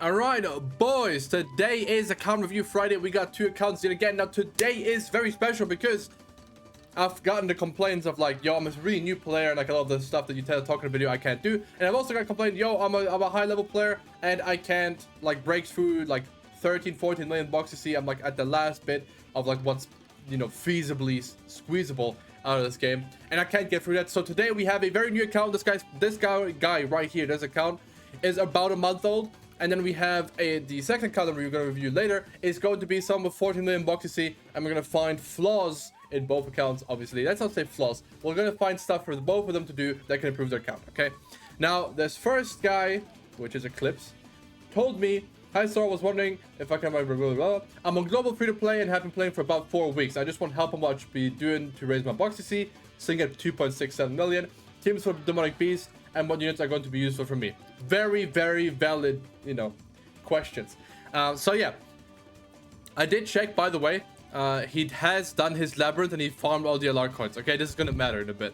Alright, boys, today is account review Friday. We got 2 accounts yet again. Now, today is very special because I've gotten the complaints of like, yo, I'm a really new player and like a lot of the stuff that you tell talking in a video I can't do. And I've also got complained, yo, I'm a high level player and I can't like break through like 13-14 million bucks. You see, I'm like at the last bit of like what's, you know, feasibly squeezable out of this game, and I can't get through that. So today we have a very new account. This guy right here, this account is about a month old. And then we have the second account that we're going to review later is going to be some with 14 million bucks, you see, and we're going to find flaws in both accounts. Obviously, let's not say flaws, we're going to find stuff for both of them to do that can improve their account. Okay, now this first guy, which is Eclipsed, told me, hi Sora, was wondering if I can I'm a global free-to-play and have been playing for about 4 weeks. I just want help on what I should be doing to raise my bucks, you see, sitting at 2.67 million, teams for demonic beast, and what units are going to be useful for me. Very, very valid, you know, questions. So yeah, I did check, by the way. He has done his labyrinth and he farmed all the LR coins. Okay, this is gonna matter in a bit.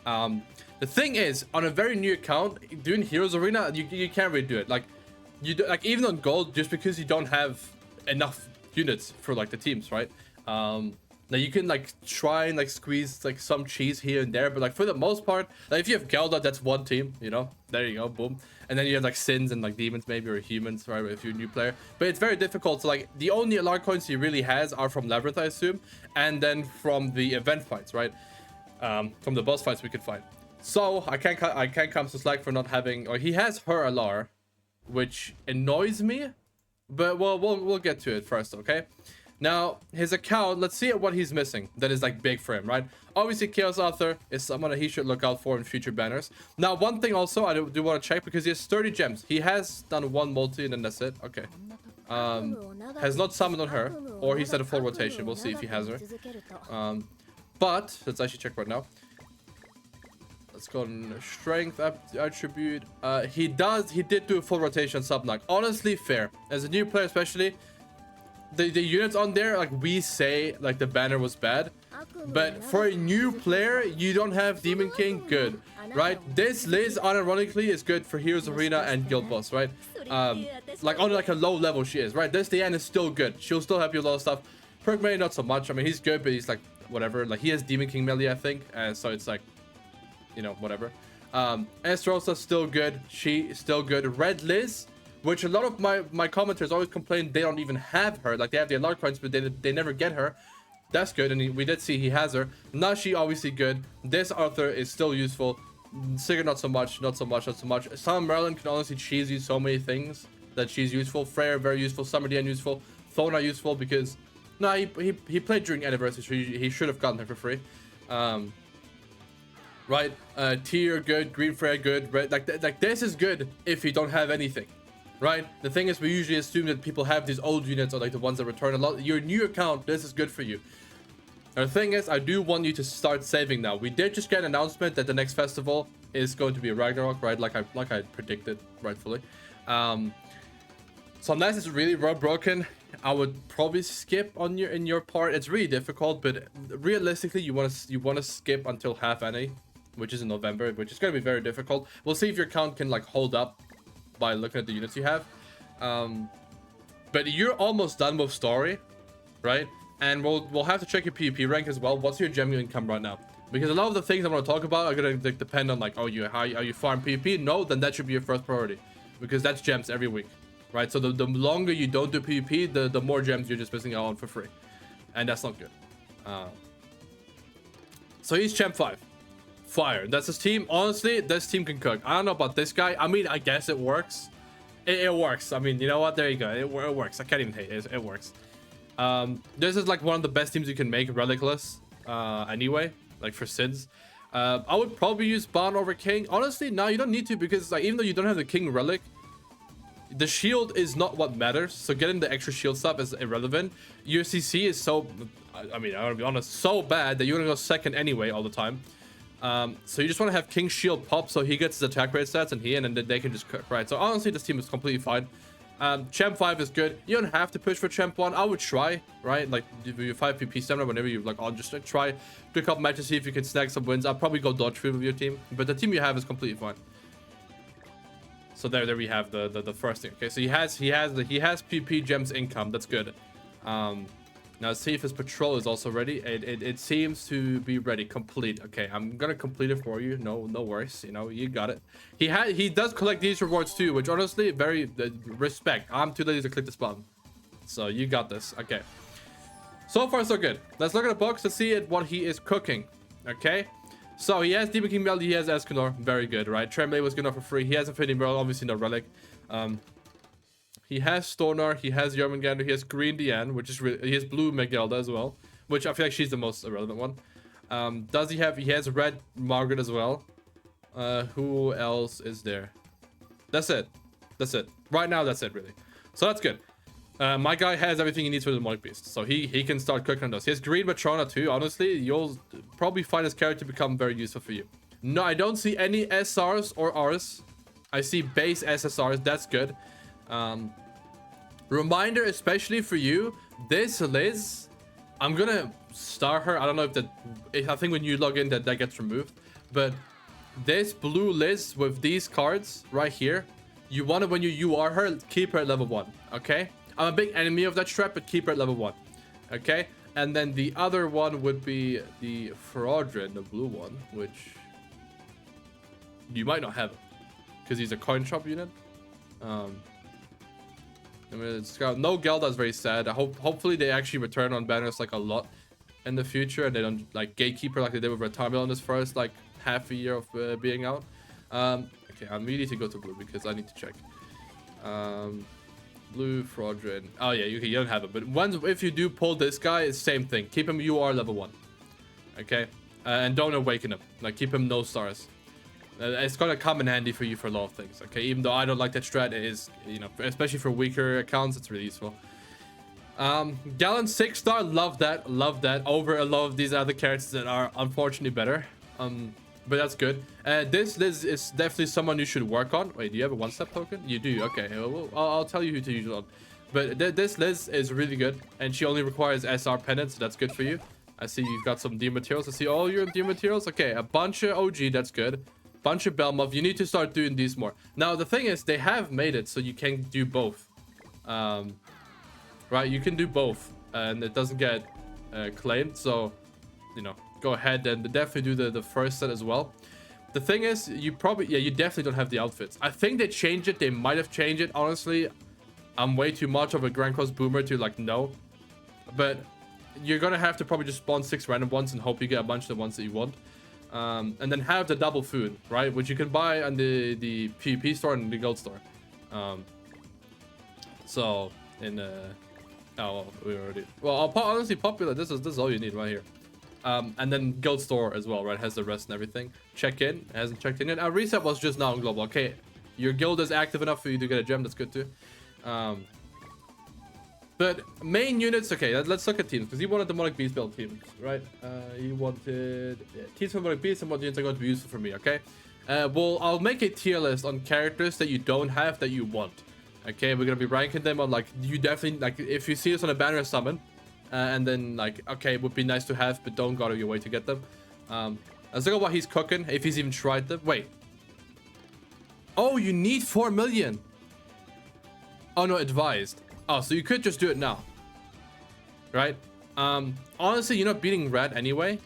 The thing is, on a very new account, doing Heroes Arena, you can't really do it. Like, like even on gold, just because you don't have enough units for like the teams, right? Now you can like try and like squeeze like some cheese here and there, but like for the most part, like if you have Gelda, that's one team, you know, there you go, boom. And then you have like sins and like demons maybe, or humans, right, if you're a new player. But it's very difficult. So like the only LR coins he really has are from Labyrinth, I assume, and then from the event fights, right? From the boss fights we could fight. So I can't come to slack for not having, or he has her LR, which annoys me, but we'll get to it first, okay? Now, his account, let's see what he's missing that is like big for him, right? Obviously, Chaos Author is someone that he should look out for in future banners. Now, one thing also I do want to check, because he has 30 gems. He has done 1 multi and then that's it. Okay. Has not summoned on her, or he's at a full rotation. We'll see if he has her. But let's actually check right now. Let's go on strength attribute. He did do a full rotation Subnug. Honestly, fair. As a new player especially, the units on there, like we say like the banner was bad, but for a new player you don't have Demon King, good, right? This Liz unironically is good for Heroes Arena and Guild Boss, right? Like on like a low level she is, right? This Diane is still good, she'll still help you with a lot of stuff. Perk Meli not so much. I mean, he's good, but he's like whatever. Like he has Demon King Meli, I think, so it's like, you know, whatever. Esterosa still good, she is still good. Red Liz, which a lot of my commenters always complain they don't even have her. Like they have the LR coins, but they never get her. That's good, and we did see he has her. Nashi obviously good. This Arthur is still useful. Sigurd not so much, not so much, not so much. Sam Merlin can honestly cheese you so many things that she's useful. Freyr very useful. Summer Dian useful. Thona useful because no, he played during anniversary, so he should have gotten her for free. Right, Tyr good, Green Freyr good. Red, like this is good if you don't have anything. Right, the thing is we usually assume that people have these old units or like the ones that return a lot. Your new account, this is good for you. And the thing is, I do want you to start saving now. We did just get an announcement that the next festival is going to be Ragnarok, right? Like I predicted, rightfully. So unless it's really broken, I would probably skip on your part. It's really difficult, but realistically, you want to skip until half any, which is in November, which is going to be very difficult. We'll see if your account can like hold up by looking at the units you have. But you're almost done with story, right? And we'll have to check your PvP rank as well. What's your gem income right now? Because a lot of the things I want to talk about are gonna like, depend on like, oh, how you farm PvP. No, then that should be your first priority, because that's gems every week, right? So the longer you don't do PvP, the more gems you're just missing out on for free, and that's not good. So he's champ 5. Fire. That's his team. Honestly, this team can cook. I don't know about this guy. I mean, I guess it works. It works. I mean, you know what? There you go. It works. I can't even hate it. It works. This is like one of the best teams you can make relicless. Anyway, like for Sids. I would probably use Ban over King. Honestly, no, you don't need to, because like even though you don't have the King relic, the shield is not what matters. So getting the extra shield stuff is irrelevant. Your CC is so, I mean, I want to be honest, so bad that you're gonna go second anyway all the time. So you just want to have King Shield pop so he gets his attack rate stats and then they can just cook, right? So honestly, this team is completely fine. Champ 5 is good. You don't have to push for Champ 1. I would try, right? Like your 5 PP stamina, whenever you like, I'll just like, try a couple matches, see if you can snag some wins. I'll probably go dodge through with your team, but the team you have is completely fine. So there we have the first thing. Okay, so he has PP gems income. That's good. Now see if his patrol is also ready. It seems to be ready. Complete. Okay, I'm gonna complete it for you. No worries. You know, you got it. He does collect these rewards too, which honestly very respect. I'm too lazy to click this button, so you got this. Okay, so far so good. Let's look at the box to see what he is cooking. Okay, so he has Demon King Meli, he has Escanor. Very good, right? Tremblay was good enough for free. He has Infinity Merle, obviously no relic. He has Stonar, he has Yermangander, he has Green Diane, which is really, he has Blue Megelda as well, which I feel like she's the most irrelevant one. Does he have, he has Red Margaret as well. Who else is there? That's it. That's it. Right now, that's it, really. So that's good. My guy has everything he needs for the Demonic Beast, so he can start cooking on those. He has Green Matrona too. Honestly, you'll probably find his character become very useful for you. No, I don't see any SRs or Rs. I see base SSRs. That's good. Reminder, especially for you, this Liz, I'm gonna star her. I don't know if that, I think when you log in that gets removed, but this blue Liz with these cards right here, you want to, when you UR her, keep her at level 1. Okay, I'm a big enemy of that strat, but keep her at level 1. Okay, and then the other one would be the Fraudrin, the blue one, which you might not have because he's a coin shop unit. I mean, it's got no Gelda is very sad. Hopefully they actually return on banners like a lot in the future, and they don't like gatekeeper like they did with Retamil in this first like half a year of being out. Okay, I really need to go to blue because I need to check. Blue Fraudrin. Oh yeah, you don't have it, but if you do pull this guy, it's same thing. Keep him UR level 1. Okay, and don't awaken him. Like keep him no stars. It's gonna come in handy for you for a lot of things. Okay, even though I don't like that strat, it is, you know, especially for weaker accounts, it's really useful. GALAND 6-star, love that over a lot of these other characters that are unfortunately better. But that's good. This Liz is definitely someone you should work on. Wait, do you have a one-step token? You do. Okay, well, I'll tell you who to use it on. But this Liz is really good, and she only requires SR pendants, so that's good for you. I see you've got some D materials. I see all your D materials. Okay, a bunch of OG, that's good. Bunch of Belmov. You need to start doing these more. Now the thing is, they have made it so you can do both. Right, you can do both, and it doesn't get claimed. So, you know, go ahead and definitely do the first set as well. The thing is, you definitely don't have the outfits. I think they changed it. They might have changed it. Honestly, I'm way too much of a Grand Cross boomer to like know. But you're gonna have to probably just spawn 6 random ones and hope you get a bunch of the ones that you want. And then have the double food, right, which you can buy on the PvP store and the gold store. So in we already, well, honestly, popular, this is all you need right here. And then guild store as well, right, has the rest and everything. Check in, it hasn't checked in yet. Our reset was just now on global. Okay, your guild is active enough for you to get a gem. That's good too. But main units, okay, let's look at teams, because he wanted Demonic Beast build teams, right? He wanted teams for Demonic Beast, and what units are going to be useful for me, okay? Well, I'll make a tier list on characters that you don't have that you want. Okay, we're going to be ranking them on, like, you definitely, like, if you see us on a banner summon, and then, like, okay, it would be nice to have, but don't go out of your way to get them. Let's look at what he's cooking, if he's even tried them. Wait. Oh, you need 4 million. Oh, no, advised. Oh, so you could just do it now, right? Honestly, you're not beating red anyway.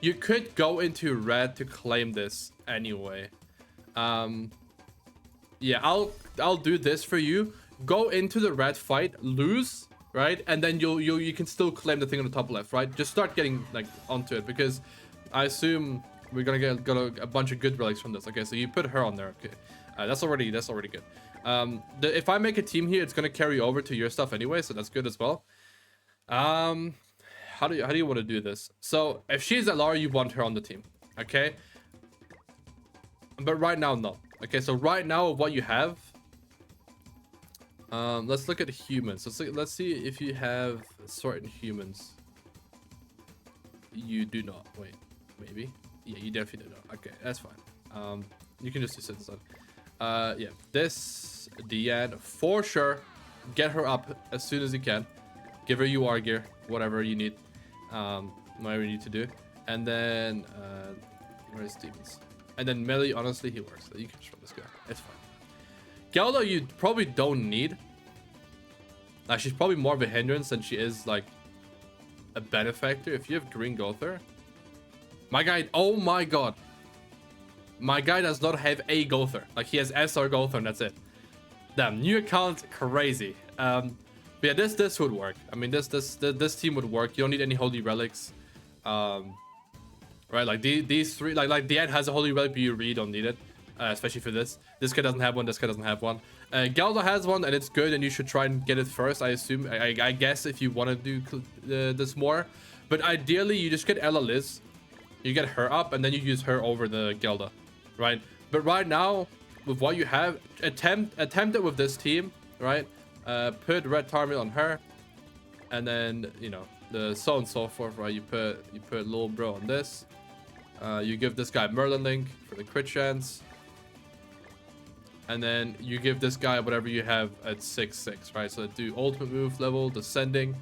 You could go into red to claim this anyway. Yeah, I'll do this for you. Go into the red fight, lose, right? And then you can still claim the thing on the top left, right? Just start getting like onto it, because I assume we're gonna get a bunch of good relics from this. Okay, so you put her on there. Okay, that's already good. If I make a team here, it's gonna carry over to your stuff anyway, so that's good as well. How do you want to do this? So if she's at Lara, you want her on the team, okay? But right now, no. Okay, so right now, what you have, let's look at humans. Let's see if you have certain humans. You do not. Wait, maybe. Yeah, you definitely do not. Okay, that's fine. You can just do Citizen. Yeah, this Diane for sure. Get her up as soon as you can. Give her UR gear, whatever you need, whatever you need to do. And then where's Demons? And then Meli, honestly, he works. You can just run this guy. It's fine. Gelda you probably don't need. Like, she's probably more of a hindrance than she is like a benefactor. If you have green Gother, my guy, oh my god, my guy does not have a Gother. Like, he has SR Gother and that's it. Damn, new account, crazy. But yeah, this would work. I mean, this team would work. You don't need any holy relics. Right, like these three, like the end has a holy relic, but you really don't need it, especially for this. This guy doesn't have one. This guy doesn't have one. Gelda has one, and it's good, and you should try and get it first. I assume. I guess if you want to do this more, but ideally you just get Ella Liz, you get her up, and then you use her over the Gelda, right? But right now, with what you have, attempt it with this team, right? Put red Tarmil on her, and then you know the so on and so forth, right? You put little bro on this. You give this guy Merlin Link for the crit chance. And then you give this guy whatever you have at 6/6, right? So do ultimate move level, descending.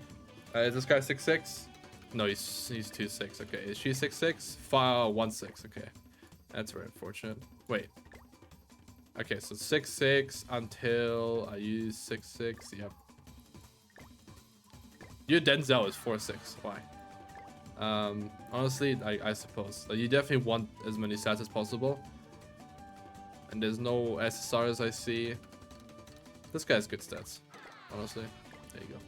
Is this guy 6/6? No, he's 2/6. Okay, is she 6/6? 1/6. Okay, that's very unfortunate. Wait. Okay, so 6/6 until I use 6/6. Yep. Your Denzel is 4/6. Why? Honestly, I suppose you definitely want as many stats as possible, and there's no SSRs I see. This guy has good stats, honestly. There you go.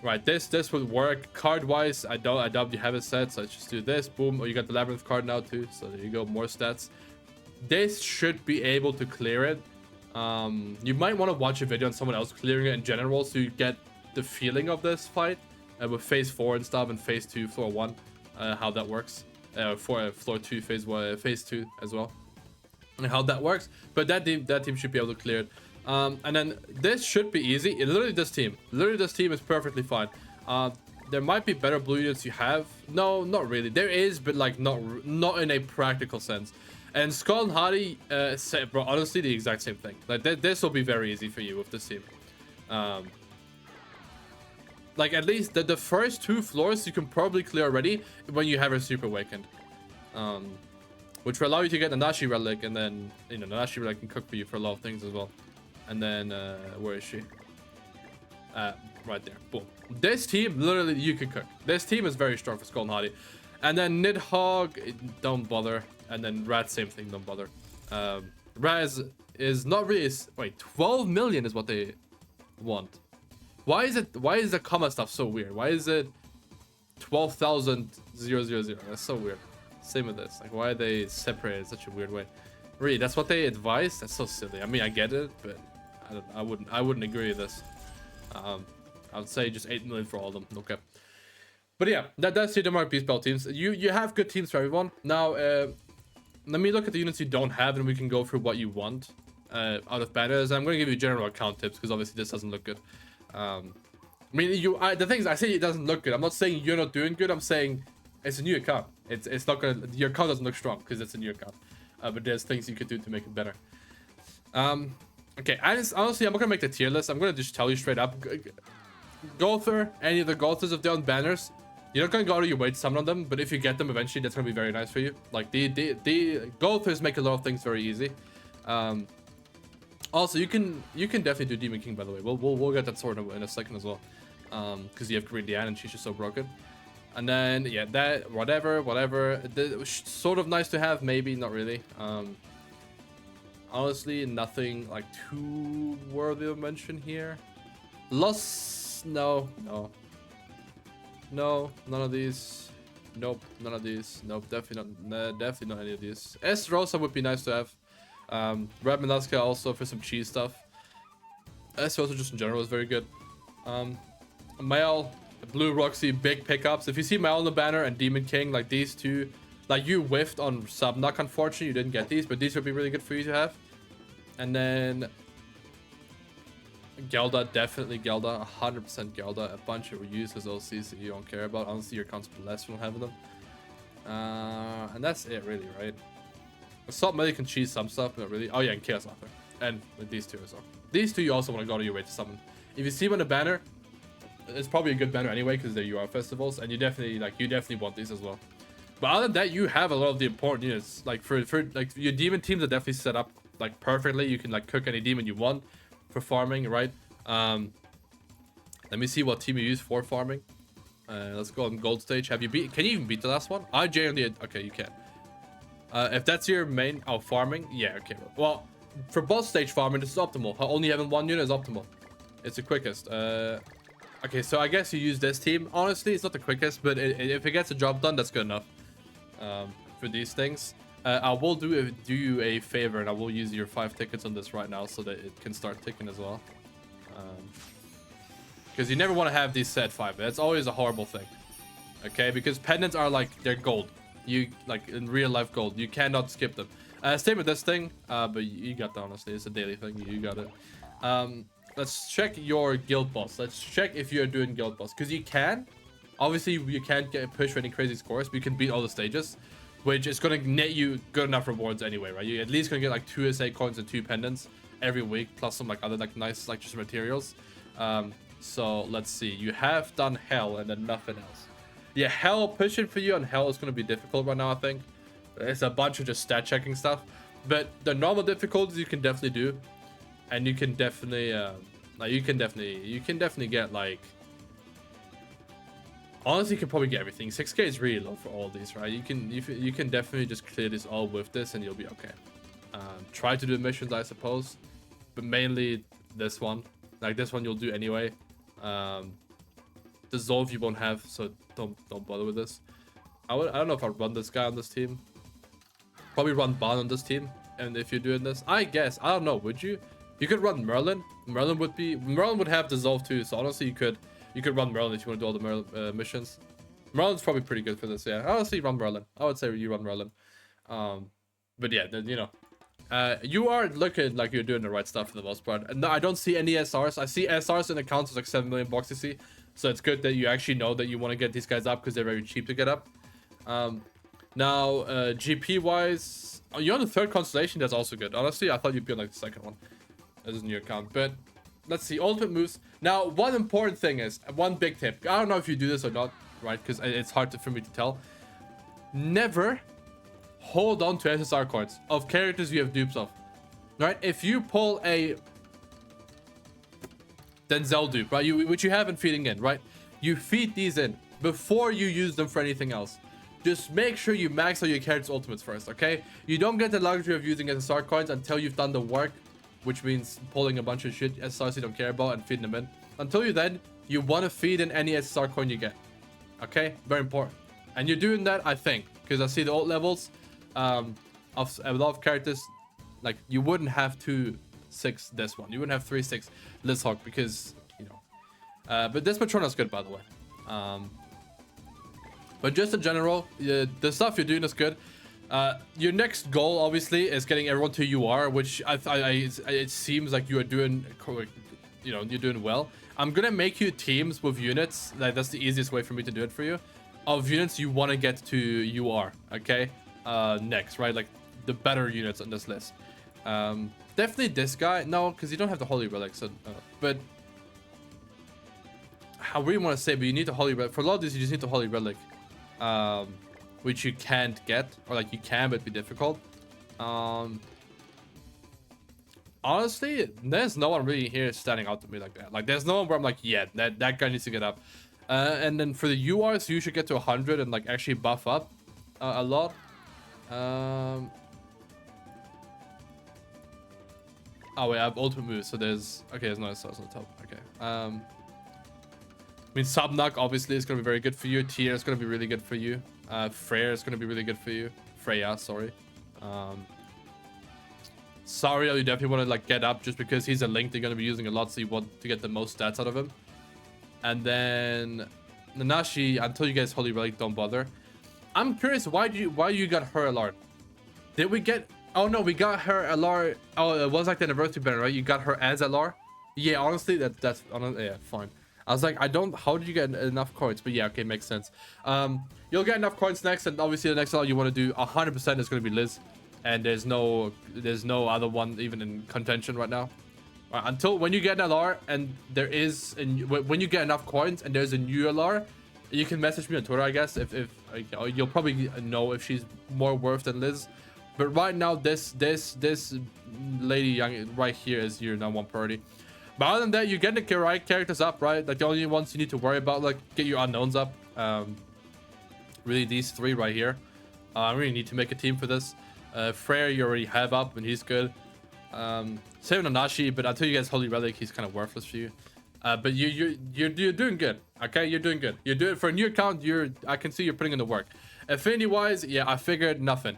Right, this would work card wise. I doubt you have it set, so let's just do this. Boom. Oh, you got the labyrinth card now too, so there you go, more stats. This should be able to clear it. You might want to watch a video on someone else clearing it in general, so you get the feeling of this fight. With phase 4 and stuff, and phase 2 floor 1, how that works. For floor 2 phase 2 as well, and how that works. But that team should be able to clear it. And then this should be easy. Literally this team is perfectly fine. There might be better blue units you have. No, not really. There is, but like not in a practical sense. And Skull and Hardy, bro, honestly the exact same thing. Like this will be very easy for you with this team. Like, at least the first 2 floors you can probably clear already when you have her super awakened. Which will allow you to get NANASHI relic, and then, you know, NANASHI relic can cook for you for a lot of things as well. And then, where is she? Right there. Boom. This team, literally, you can cook. This team is very strong for Skull and Hardy. And then Nidhogg, don't bother. And then Rat, same thing, don't bother. Raz is not really... Wait, 12 million is what they want. Why is the comma stuff so weird? Why is it 12,000,000? That's so weird. Same with this. Like, why are they separated in such a weird way? Really, that's what they advise? That's so silly. I mean, I get it, but I wouldn't agree with this. I would say just 8 million for all of them. Okay. But yeah, that's your Denmark Beast Belt teams. You have good teams for everyone. Now, let me look at the units you don't have, and we can go through what you want out of banners. I'm going to give you general account tips because obviously this doesn't look good. I mean, the thing is, I say it doesn't look good. I'm not saying you're not doing good. I'm saying it's a new account. It's not gonna. Your account doesn't look strong because it's a new account. But there's things you could do to make it better. Okay. Honestly, I'm not gonna make the tier list. I'm gonna just tell you straight up. Gother, any of the Gothers, if they're on banners, you're not gonna go out of your way to summon on them. But if you get them eventually, that's gonna be very nice for you. Like the Gothers make a lot of things very easy. Also, you can definitely do Demon King, by the way. We'll get that sword in a second as well, because you have Green Diane and she's just so broken. And then yeah, that whatever. Sort of nice to have, maybe not really. Honestly, nothing like too worthy of mention here. No, none of these. Nope, none of these. Nope, definitely not any of these. S Rosa would be nice to have. Red Manaska also for some cheese stuff. S Rosa just in general is very good. Mael, Blue Roxy, big pickups. If you see Mael on the banner and Demon King, like these two, like you whiffed on Subnuk, unfortunately you didn't get these, but these would be really good for you to have. And then Gelda, definitely Gelda, 100% Gelda. A bunch of reuses OCs that you don't care about. Honestly, your account's blessed from having them. And that's it really, right? Assault Meli can cheese some stuff, but not really. Oh yeah, and Chaos Author. And with these two as well. These two you also want to go to your way to summon. If you see them on the banner, it's probably a good banner anyway because they're UR festivals, and you definitely want these as well. But other than that, you have a lot of the important units. Like for like your demon teams are definitely set up like perfectly. You can like cook any demon you want for farming, right? Let me see what team you use for farming. Let's go on gold stage. Have you beat? Can you even beat the last one? I genuinely. Okay, you can. If that's your main farming, yeah, okay. Well, for boss stage farming, this is optimal. Only having one unit is optimal. It's the quickest. Okay, so I guess you use this team. Honestly, it's not the quickest, but if it gets the job done, that's good enough. For these things, I will do you a favor, and I will use your 5 tickets on this right now so that it can start ticking as well. Because you never want to have these set 5. That's always a horrible thing. Okay, because pendants are like, they're gold. You like in real life gold. You cannot skip them. Same with this thing, but you got that, honestly. It's a daily thing. You got it. Let's check your guild boss. Let's check if you're doing guild boss, because you can. Obviously, you can't get push for any crazy scores, but you can beat all the stages, which is going to net you good enough rewards anyway, right? You're at least going to get like 2 SA coins and 2 pendants every week, plus some like other like nice like just materials. So let's see. You have done hell and then nothing else. Yeah, hell, pushing for you on hell is going to be difficult right now, I think. It's a bunch of just stat checking stuff, but the normal difficulties you can definitely do, and you can definitely you can definitely get like, honestly, you can probably get everything. 6k is really low for all these, right? You can definitely just clear this all with this and you'll be okay. Try to do missions, I suppose, but mainly this one. Like this one you'll do anyway. Dissolve you won't have, so don't bother with this. I don't know if I'd run this guy on this team. Probably run Ban on this team. And if you're doing this, I guess, I don't know, would you? You could run Merlin. Merlin would have Dissolve too, so honestly you could run Merlin if you want to do all the Merlin missions. Merlin's probably pretty good for this, yeah. Honestly, run Merlin. I would say you run Merlin. But yeah, then, you know, you are looking like you're doing the right stuff for the most part. And no, I don't see any SRs. I see SRs in accounts with like 7 million bucks, you see. So it's good that you actually know that you want to get these guys up because they're very cheap to get up. Now, GP wise, you're on the 3rd constellation. That's also good. Honestly, I thought you'd be on like the 2nd one. This is a new account, but let's see. Ultimate moves. Now, one important thing is, one big tip. I don't know if you do this or not, right? Because it's hard for me to tell. Never hold on to SSR coins of characters you have dupes of, right? If you pull a Denzel dupe, right, which you have been feeding in, right, you feed these in before you use them for anything else. Just make sure you max out your character's ultimates first, okay? You don't get the luxury of using SSR coins until you've done the work, which means pulling a bunch of shit SSRs you don't care about and feeding them in. Until then, you want to feed in any SSR coin you get, okay? Very important. And you're doing that, I think, because I see the ult levels of a lot of characters. Like, you wouldn't have 2-6 this one. You wouldn't have 3-6 Lizhawk because, you know. But this Matrona's good, by the way. But just in general, the stuff you're doing is good. Your next goal, obviously, is getting everyone to UR, which it seems like you are doing, you know, you're doing well. I'm gonna make you teams with units. Like, that's the easiest way for me to do it for you. Of units you want to get to UR, okay? Next, right? Like the better units on this list. Definitely this guy. No, because you don't have the Holy Relic. So, but I really want to say, but you need the Holy Relic. For a lot of these, you just need the Holy Relic. Which you can't get, or like you can, but it'd be difficult. Honestly, there's no one really here standing out to me like that. Like, there's no one where I'm like, yeah, that guy needs to get up. And then for the URs, you should get to 100 and like actually buff up a lot. Oh wait, I have ultimate moves, so there's there's no stars on the top. Okay. I mean, Subnug obviously is gonna be very good for you. Tier is gonna be really good for you. Freya is gonna be really good for you. Freya, sorry. Sariel, you definitely want to like get up just because he's a link they're gonna be using a lot, so you want to get the most stats out of him. And then Nanashi, until you guys Holy Relic, don't bother. I'm curious, why you got her LR? Did we get? Oh no, we got her LR. Oh, it was like the anniversary banner, right? You got her as LR. Yeah, honestly, that's yeah, fine. I was like, how did you get enough coins? But yeah, okay, makes sense. You'll get enough coins next, and obviously the next LR you want to do 100% is going to be Liz, and there's no other one even in contention right now. Until when you get an LR and there is, and when you get enough coins and there's a new LR, you can message me on Twitter, I guess. If you'll probably know if she's more worth than Liz. But right now, this lady young right here is your #1 priority. But other than that, you're getting the right characters up, right? Like the only ones you need to worry about, like get your unknowns up. Really these 3 right here. I really need to make a team for this. Freyr you already have up and he's good. Same with NANASHI, but until you get Holy Relic, he's kind of worthless for you. But you're doing good. Okay, you're doing good. You're doing for a new account. I can see you're putting in the work. Affinity wise, yeah, I figured nothing.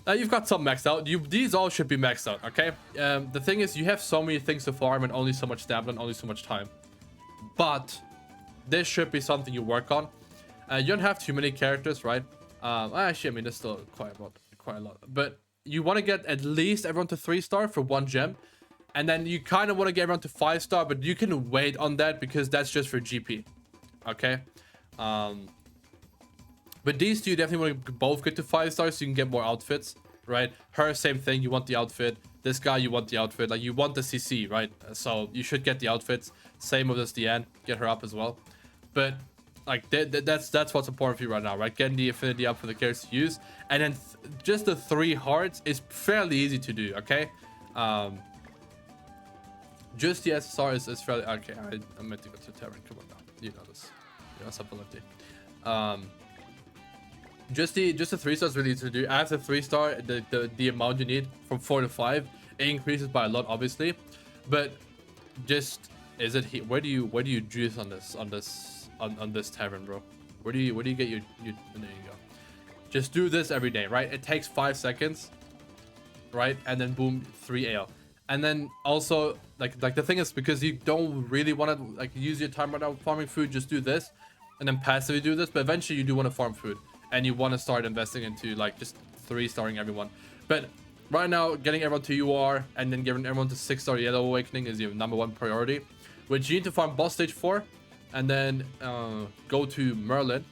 You've got some maxed out. These all should be maxed out. Okay. The thing is, you have so many things to farm and only so much stamina and only so much time. But this should be something you work on. You don't have too many characters, right? Actually, I mean, there's still quite a lot. But you want to get at least everyone to 3-star for 1 gem. And then you kind of want to get everyone to 5-star, but you can wait on that because that's just for GP. Okay. But these two definitely want to both get to 5-stars so you can get more outfits, right? Her, same thing. You want the outfit. This guy, you want the outfit. Like, you want the CC, right? So you should get the outfits. Same with this DN. Get her up as well. But, like, that's what's important for you right now, right? Getting the affinity up for the characters to use. And then just the 3 hearts is fairly easy to do, okay? Just the SSR is fairly... Okay, I meant to go to Tavern. Come on now. You know this. You know, something like that. Just the 3-stars really easy to do. After 3-star, the amount you need from 4 to 5, it increases by a lot, obviously. But just is it here? Where do you juice on this tavern, bro? Where do you get your there you go. Just do this every day, right? It takes 5 seconds, right? And then boom, 3 AL. And then also like the thing is, because you don't really want to like use your time right now farming food, just do this and then passively do this. But eventually you do want to farm food. And you want to start investing into like just 3-starring everyone. But right now, getting everyone to UR and then giving everyone to 6-star Yellow Awakening is your #1 priority, which you need to farm boss stage 4 and then go to Merlin,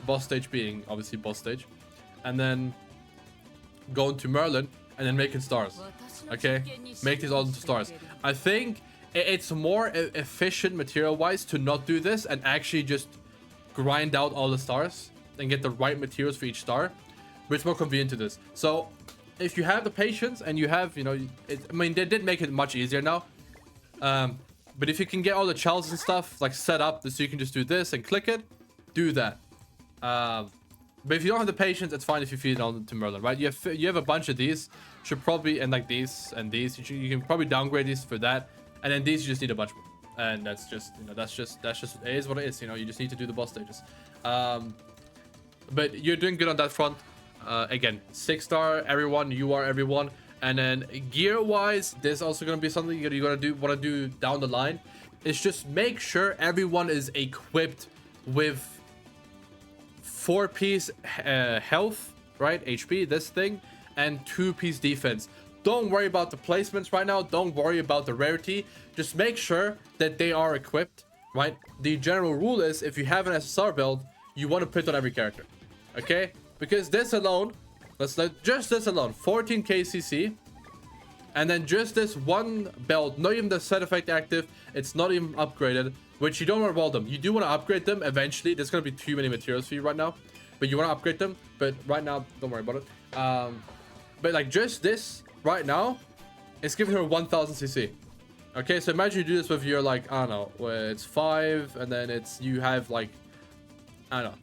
boss stage being obviously boss stage, and then go into Merlin and then making stars. Okay, make these all into stars. I think it's more efficient material wise to not do this and actually just grind out all the stars and get the right materials for each star, but it's more convenient to this. So if you have the patience and you have, you know, I mean, they did make it much easier now. But if you can get all the challenges and stuff like set up so you can just do this and click it, do that. But if you don't have the patience, it's fine if you feed it on to Merlin, right? You have a bunch of these, should probably, and like these and these, you can probably downgrade these for that, and then these you just need a bunch more. And that's just, you know, that's just it is what it is. You know, you just need to do the boss stages. But you're doing good on that front. Again, 6-star everyone, you are everyone. And then gear wise, there's also going to be something you're going to want to do down the line. It's just make sure everyone is equipped with 4-piece health, right? HP, this thing, and 2-piece defense. Don't worry about the placements right now. Don't worry about the rarity. Just make sure that they are equipped, right? The general rule is if you have an SSR build, you want to put on every character. Okay, because this alone, just this alone, 14k CC, and then just this one belt, not even the set effect active, it's not even upgraded, which you don't want to roll them. You do want to upgrade them eventually. There's going to be too many materials for you right now, but you want to upgrade them. But right now, don't worry about it. But like just this right now, it's giving her 1000 CC. Okay, so imagine you do this with your like, I don't know, where it's 5, and then you have like, I don't know,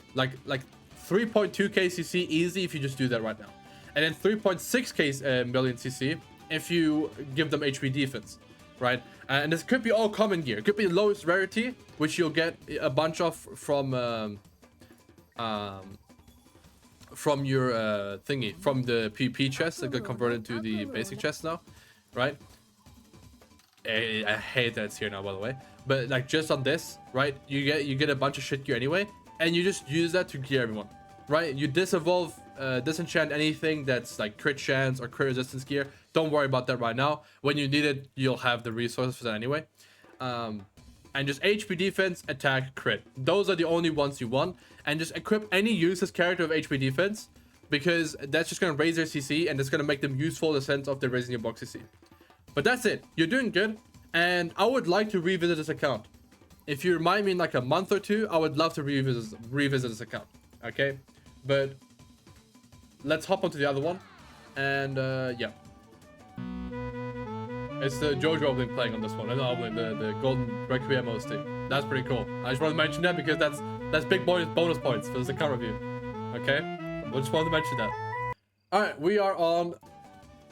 like 3.2k CC easy if you just do that right now, and then 3.6k million CC if you give them HP defense, right? And this could be all common gear. It could be lowest rarity, which you'll get a bunch of from your thingy, from the PP chest that got converted to the basic chest now, right? I hate that it's here now, by the way. But like just on this, right? You get a bunch of shit gear anyway, and you just use that to gear everyone, right? You disevolve, disenchant anything that's like crit chance or crit resistance gear. Don't worry about that right now. When you need it, you'll have the resources for that anyway. And just HP defense, attack, crit. Those are the only ones you want. And just equip any useless character with HP defense, because that's just going to raise their CC and it's going to make them useful in the sense of they're raising your box CC. But that's it. You're doing good. And I would like to revisit this account. If you remind me in like a month or two, I would love to revisit this account. Okay? But let's hop onto the other one. And yeah. It's the JoJo opening playing on this one. And the Golden Requiem OST. That's pretty cool. I just want to mention that because that's big bonus points for the account review. Okay? I just wanted to mention that. Alright, we are on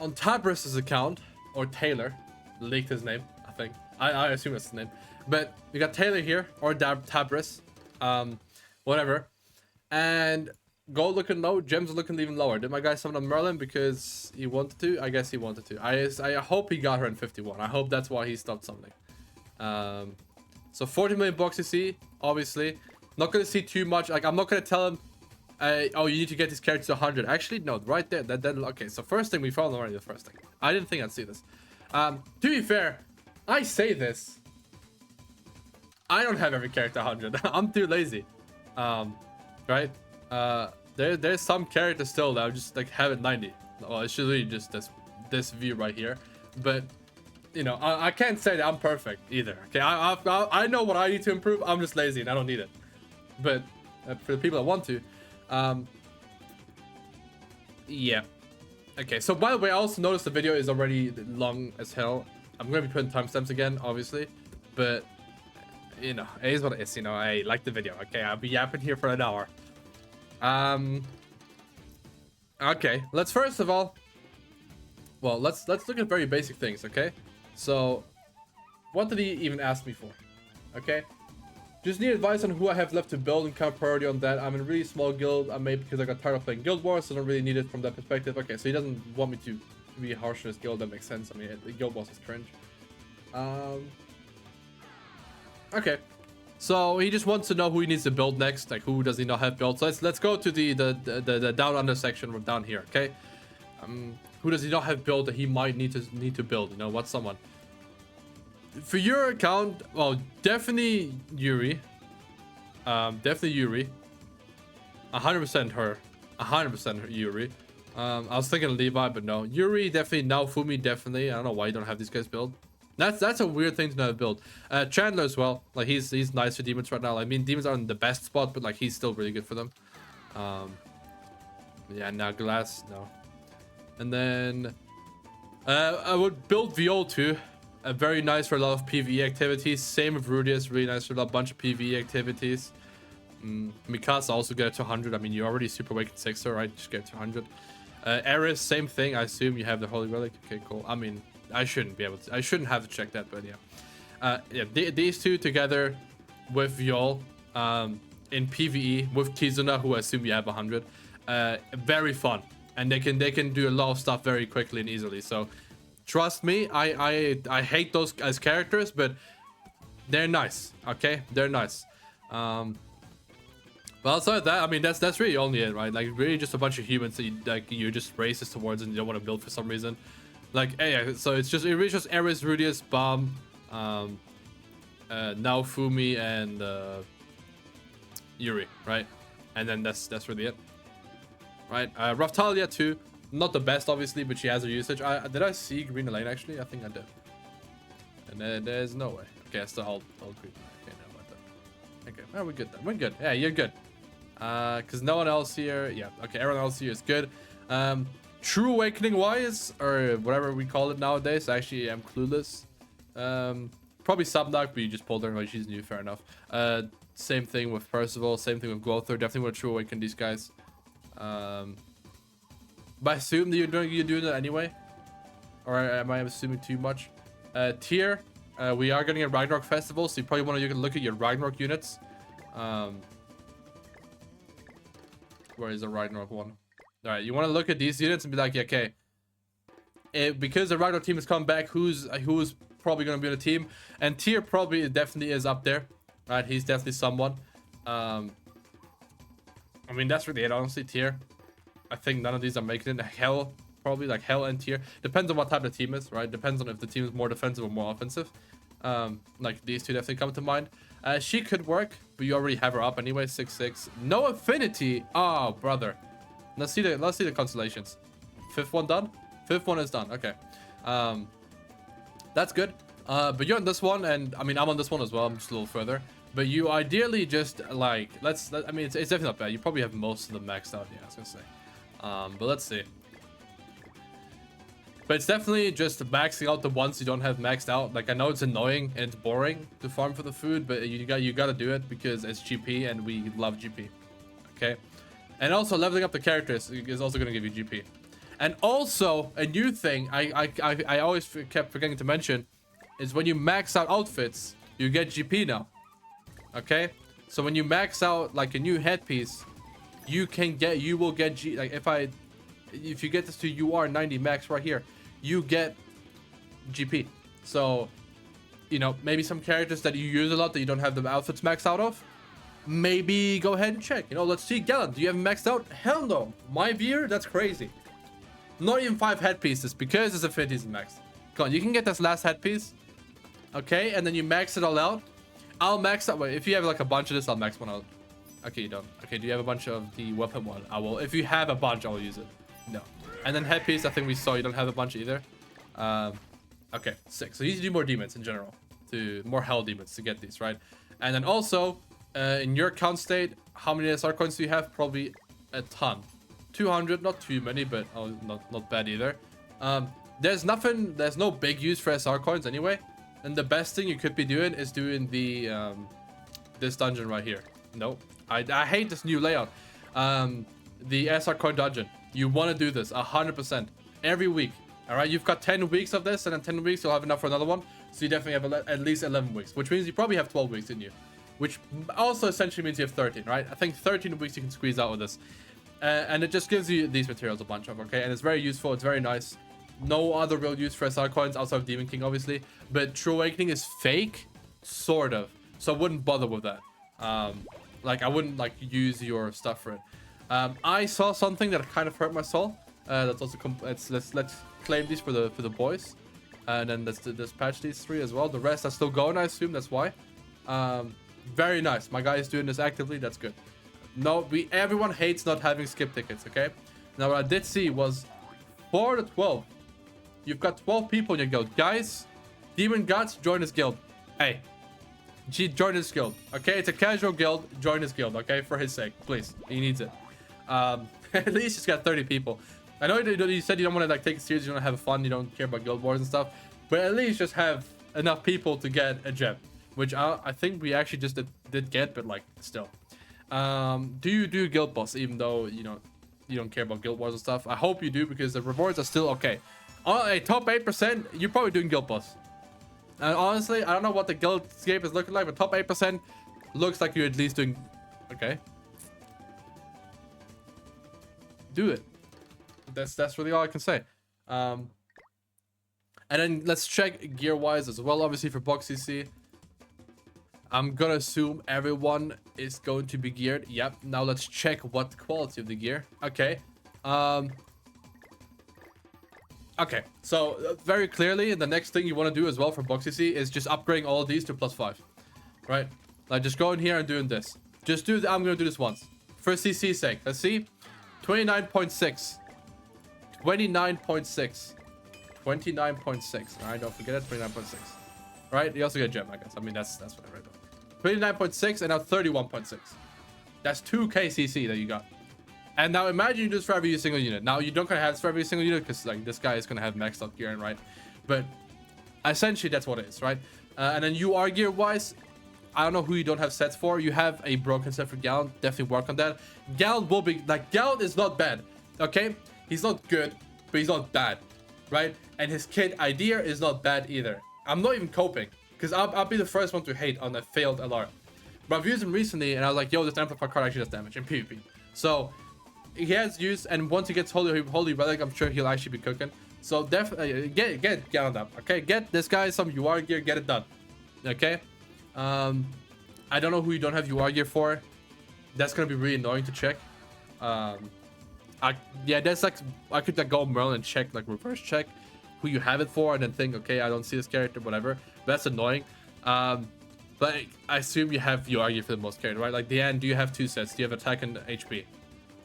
Tabris' account. Or Taylor. Leaked his name, I think. I assume that's his name. But we got Taylor here, or Tabris. Whatever. And gold looking low, gems looking even lower. Did my guy summon on Merlin because he wanted to? I guess he wanted to. I hope he got her in 51. I hope that's why he stopped summoning. So 40 million bucks you see, obviously. Not gonna see too much. Like, I'm not gonna tell him, oh, you need to get these characters to 100. Actually, no, right there. Okay, so first thing we found already. The first thing. I didn't think I'd see this. To be fair, I say this. I don't have every character 100. I'm too lazy. Right? There's some characters still that I just like have at 90. Well, it's really just this view right here. But you know, I can't say that I'm perfect either. Okay, I know what I need to improve. I'm just lazy and I don't need it. But for the people that want to, yeah. Okay, so by the way, I also noticed the video is already long as hell. I'm gonna be putting timestamps again, obviously, but you know, it is what it is. You know, I like the video. Okay, I'll be yapping here for an hour. Okay, let's first of all, well, let's look at very basic things. Okay, so what did he even ask me for? Okay, just need advice on who I have left to build and count priority on that. I'm in a really small guild. I made because I got tired of playing Guild Wars, so I don't really need it from that perspective. Okay, so he doesn't want me to be harsh on his guild. That makes sense. I mean, the Guild Wars is cringe. Okay, so he just wants to know who he needs to build next. Like, who does he not have built? So let's go to the down under section from down here. Okay, who does he not have built that he might need to build? You know, what's someone? For your account, well, definitely Yuri. Definitely Yuri. 100% her. 100% Yuri. I was thinking Levi, but no. Yuri, definitely. Naofumi, definitely. I don't know why you don't have these guys build. That's a weird thing to not build. Chandler as well. Like, he's nice for demons right now. I mean, demons aren't the best spot, but like, he's still really good for them. Yeah, now Glass, no. And then I would build Viol too. Very nice for a lot of PvE activities. Same with Rudius, really nice for a bunch of PvE activities. Mikasa also get to 100. I mean, you're already super awakened 6er, right? Just get to 100. Eris, same thing. I assume you have the Holy Relic. Okay, cool. I mean, I shouldn't be able to. I shouldn't have to check that, but yeah. Yeah, these two together with Viol in PvE with Kizuna, who I assume you have 100. Very fun, and they can do a lot of stuff very quickly and easily. So. Trust me, I hate those as characters, but they're nice. Okay, they're nice. But outside of that, I mean, that's really only it, right? Like, really just a bunch of humans that you're just racist towards and you don't want to build for some reason. Like, yeah, so it's really just Eris, Rudius, Bomb, Naofumi, and Yuri, right? And then that's really it, right? Raftalia too. Not the best, obviously, but she has her usage. Did I see Green Lane, actually? I think I did. And there's no way. Okay, I still hold Green Lane. Okay, no, about that. Okay, well, we're good then. We're good. Yeah, you're good. Because no one else here. Yeah, okay, everyone else here is good. True Awakening-wise, or whatever we call it nowadays, actually, I'm clueless. Probably Subnark, but you just pulled her. Like, she's new, fair enough. Same thing with Percival. Same thing with Glother. Definitely want to True Awaken these guys. But I assume that you're doing that anyway, or am I assuming too much? Tier, we are getting a Ragnarok festival, so you probably want to look at your Ragnarok units. Where is the Ragnarok one? All right, you want to look at these units and be like, yeah, okay, because the Ragnarok team has come back, who's probably going to be on the team? And Tier probably definitely is up there, right? He's definitely someone. I mean, that's really it, honestly. Tier. I think none of these are making it. Hell, probably, like Hell and Tier. Depends on what type of team is, right? Depends on if the team is more defensive or more offensive. Like, these two definitely come to mind. She could work, but you already have her up anyway. 6/6. No affinity. Oh, brother. Let's see the constellations. Fifth one done. Fifth one is done. Okay. That's good. But you're on this one, and I mean, I'm on this one as well. I'm just a little further. But you ideally just like I mean, it's definitely not bad. You probably have most of them maxed out. Yeah, I was gonna say. But let's see. But it's definitely just maxing out the ones you don't have maxed out. Like, I know it's annoying and it's boring to farm for the food, but you gotta do it because it's GP and we love GP. Okay. And also leveling up the characters is also gonna give you GP. And also a new thing I always kept forgetting to mention is when you max out outfits, you get GP now. Okay. So when you max out like a new headpiece, you will get G. Like if you get this to UR 90 max right here, you get GP. So, you know, maybe some characters that you use a lot that you don't have the outfits maxed out of, maybe go ahead and check. You know, let's see, Galand, do you have maxed out? Hell no. My veer, that's crazy. Not even 5 headpieces because his affinity is maxed. Come on, you can get this last headpiece. Okay, and then you max it all out. I'll max out. Wait, if you have like a bunch of this, I'll max one out. Okay, you don't. Okay, do you have a bunch of the weapon one? I will. If you have a bunch, I will use it. No. And then headpiece, I think we saw you don't have a bunch either. Okay, 6. So you need to do more demons in general, to more hell demons to get these, right? And then also, in your count state, how many SR coins do you have? Probably a ton. 200, not too many, but not bad either. There's no big use for SR coins anyway. And the best thing you could be doing is doing the this dungeon right here. Nope. I hate this new layout. The SR coin dungeon. You want to do this 100% every week. All right, you've got 10 weeks of this, and then 10 weeks you'll have enough for another one. So you definitely have at least 11 weeks, which means you probably have 12 weeks in you, which also essentially means you have 13, right? I think 13 weeks you can squeeze out with this, and it just gives you these materials a bunch of, okay? And it's very useful. It's very nice. No other real use for SR coins outside of Demon King, obviously, but True Awakening is fake, sort of. So I wouldn't bother with that. Like I wouldn't like use your stuff for it. I saw something that kind of hurt my soul. That's also let's claim these for the boys, and then let's patch these 3 as well. The rest are still going, I assume. That's why. Very nice. My guy is doing this actively. That's good. No, everyone hates not having skip tickets. Okay. Now what I did see was 4 to 12. You've got 12 people in your guild, guys. Demon Gods, join this guild. Hey, join his guild. Okay, it's a casual guild. Join his guild. Okay, for his sake, please. He needs it. At least he's got 30 people. I know you said you don't want to like take it serious, you don't have fun, you don't care about guild wars and stuff, but at least just have enough people to get a gem, which I think we actually just did get, but like still. Do you do guild boss even though you don't care about guild wars and stuff? I hope you do because the rewards are still okay. A top 8%, you're probably doing guild boss. And honestly, I don't know what the guild scape is looking like, but top 8% looks like you're at least doing okay. Do it. That's really all I can say. And then let's check gear wise as well, obviously for box CC. I'm gonna assume everyone is going to be geared. Yep. Now let's check what quality of the gear. Okay. Okay, so very clearly, the next thing you want to do as well for box CC is just upgrading all of these to +5, right? Like just go in here and doing this. Just do. I'm gonna do this once for CC's sake. Let's see, 29.6, 29.6, 29.6. All right, don't forget it. 29.6. All right, you also get a gem, I guess. I mean, that's whatever. 29.6 and now 31.6. That's 2k CC that you got. And now imagine you do this for every single unit. Now you don't gonna have this for every single unit because like this guy is gonna have maxed out gear, right? But essentially that's what it is, right? And then UR gear wise, I don't know who you don't have sets for. You have a broken set for Galand. Definitely work on that. Galand will be like Galand is not bad, okay? He's not good, but he's not bad, right? And his kit idea is not bad either. I'm not even coping because I'll be the first one to hate on a failed LR. But I've used him recently and I was like, yo, this amplifier card actually does damage in PvP. So he has used, and once he gets holy relic, I'm sure he'll actually be cooking. So definitely get Galand up, okay? Get this guy some UR gear, get it done, okay? I don't know who you don't have UR gear for. That's gonna be really annoying to check. Yeah, that's like I could like go Merlin and check, like reverse check who you have it for, and then think, okay, I don't see this character, whatever. But that's annoying. But I assume you have UR gear for the most character, right? Like the end, do you have 2 sets? Do you have attack and HP?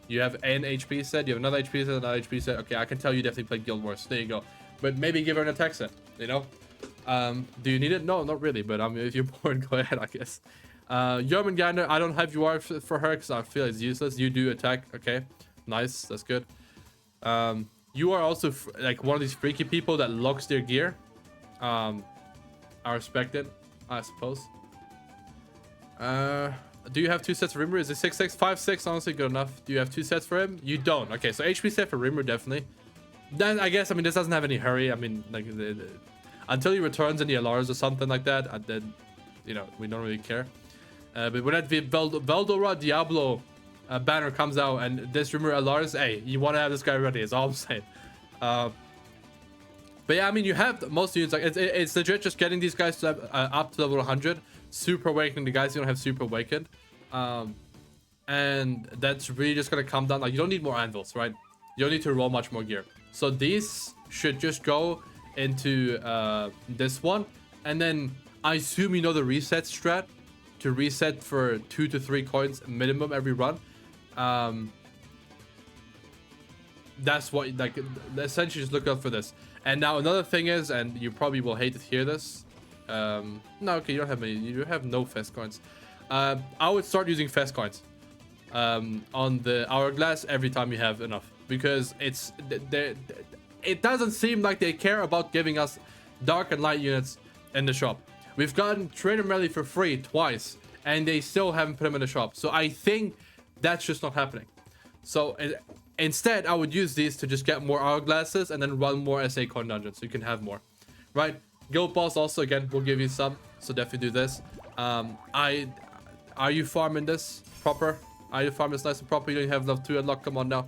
You have an HP set, you have another HP set, another HP set. Okay, I can tell you definitely played Guild Wars. There you go. But maybe give her an attack set, you know? Do you need it? No, not really. But if you're bored, go ahead, I guess. Jormungandr, I don't have UR for her because I feel it's useless. You do attack. Okay, nice. That's good. you are also like one of these freaky people that locks their gear. I respect it, I suppose. Do you have 2 sets for Rimmer? Is it 6-6? 5-6, honestly, good enough. Do you have 2 sets for him? You don't. Okay, so HP set for Rimmer, definitely. Then I guess, I mean, this doesn't have any hurry. I mean, like, until he returns in the LRs or something like that, and then, you know, we don't really care. But when that Veldora Diablo banner comes out and this Rimmer LRs, hey, you want to have this guy ready, is all I'm saying. But yeah, I mean, you have most units, like, it's legit just getting these guys to have, up to level 100. Super awakening the guys you don't have super awakened, and that's really just gonna come down, like, you don't need more anvils, right? You don't need to roll much more gear, so these should just go into this one, and then I assume you know the reset strat to reset for 2 to 3 coins minimum every run. That's what, like, essentially just look out for this. And now another thing is, and you probably will hate to hear this, no, okay, you don't have any, you have no fest coins. I would start using fest coins on the hourglass every time you have enough, because it doesn't seem like they care about giving us dark and light units in the shop. We've gotten Trader Meli for free twice and they still haven't put them in the shop, so I think that's just not happening. So instead I would use these to just get more hourglasses and then run more SA coin dungeons so you can have more, right? Guild boss also, again, will give you some, so definitely do this. Are you farming this proper? Are you farming this nice and proper? You don't have level 2 unlock, come on now.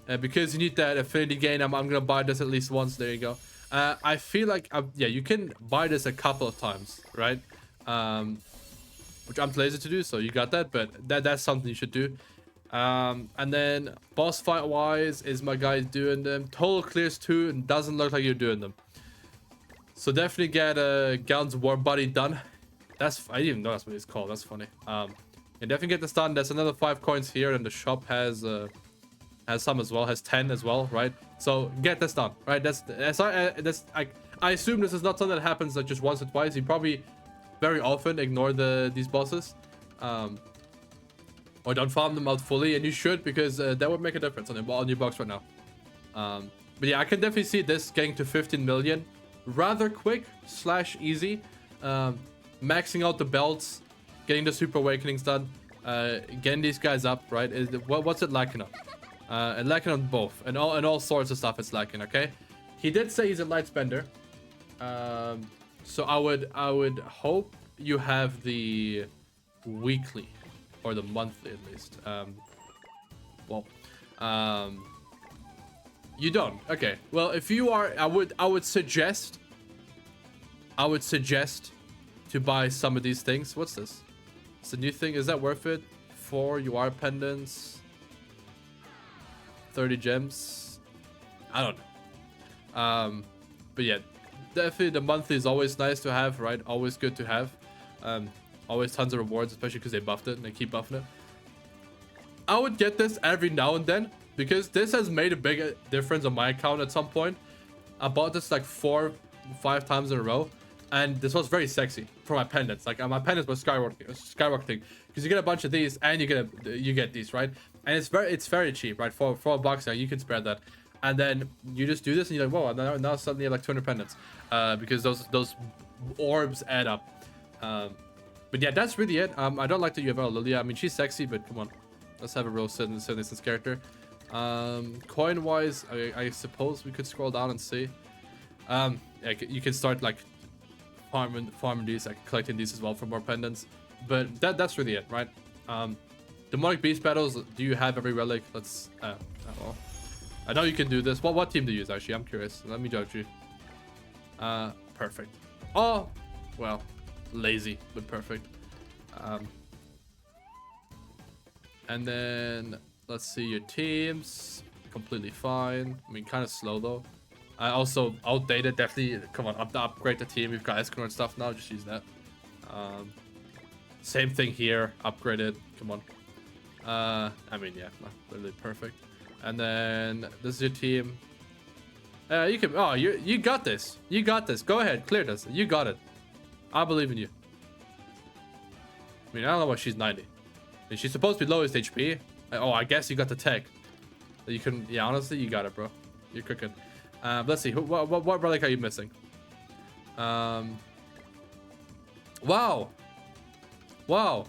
Because you need that affinity gain, I'm gonna buy this at least once. There you go. I feel like, yeah, you can buy this a couple of times, right? Which I'm too lazy to do, so you got that, but that's something you should do. And then boss fight wise, is my guy doing them? Total clears 2 and doesn't look like you're doing them. So definitely get GALAND's Warm Body done. I didn't even know that's what it's called. That's funny. And definitely get this done. There's another 5 coins here, and the shop has some as well. Has 10 as well, right? So get this done, right? I assume this is not something that happens like just once or twice. You probably very often ignore these bosses, or don't farm them out fully, and you should, because that would make a difference on your box right now. But yeah, I can definitely see this getting to 15 million. Rather quick / easy, maxing out the belts, getting the super awakenings done, getting these guys up, right? What's it lacking on? And lacking on both, and all sorts of stuff it's lacking. Okay, he did say he's a light spender, so I would hope you have the weekly or the monthly at least. You don't. Okay. Well, if you are, I would suggest to buy some of these things. What's this? It's a new thing. Is that worth it? 4 UR pendants, 30 gems. I don't know. But yeah, definitely the monthly is always nice to have, right? Always good to have. Always tons of rewards, especially because they buffed it and they keep buffing it. I would get this every now and then, because this has made a big difference on my account at some point. I bought this like 4 or 5 times in a row, and this was very sexy for my pendants. Like my pendants were skyrocketing because you get a bunch of these and you get these, right? And it's very cheap, right? For $4 now, you can spare that. And then you just do this and you're like, whoa, now suddenly you have like 200 pendants, because those orbs add up. But yeah, that's really it. I don't like that you have Lilia. I mean, she's sexy, but come on, let's have a real citizens character. Coin wise, I suppose we could scroll down and see. Yeah, you can start like farming these, like collecting these as well for more pendants. But that's really it, right? Demonic beast battles. Do you have every relic? Let's well, I know you can do this. What team do you use actually? I'm curious. Let me judge you. Perfect. Oh, well, lazy but perfect. And then let's see your teams. Completely fine. I mean, kind of slow though. Also outdated. Definitely. Come on, upgrade the team. We've got Escanor and stuff now. Just use that. Same thing here. Upgraded. Come on. I mean, yeah, literally perfect. And then this is your team. You can. Oh, you got this. You got this. Go ahead, clear this. You got it. I believe in you. I mean, I don't know why she's 90. I mean, she's supposed to be lowest HP. Oh, I guess you got the tech. You can, yeah, honestly, you got it, bro. You're cooking. Let's see. What relic are you missing? Wow. Wow.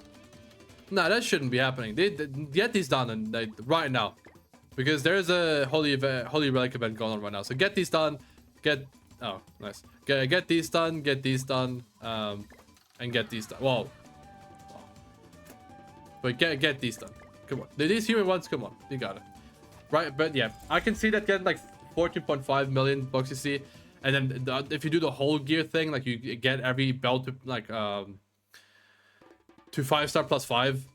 Nah, that shouldn't be happening. Get these done and right now, because there's a holy relic event going on right now. So get these done. Oh, nice. Get these done. Get these done. And get these done. Whoa. But get these done. Come on. These human ones. Come on. You got it. Right. But yeah, I can see that getting like 14.5 million bucks. You see, and then if you do the whole gear thing, like you get every belt to like to 5-star plus 5.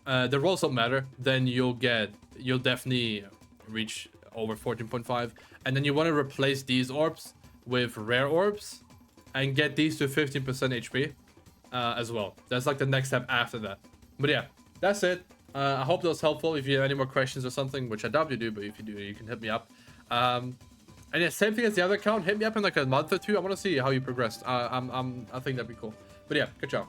The rolls don't matter. Then you'll definitely reach over 14.5, and then you want to replace these orbs with rare orbs and get these to 15% HP as well. That's like the next step after that. But yeah, that's it. I hope that was helpful. If you have any more questions or something, which I doubt you do, but if you do, you can hit me up. And yeah, same thing as the other account. Hit me up in like a month or two. I want to see how you progressed. I think that'd be cool. But yeah, good job.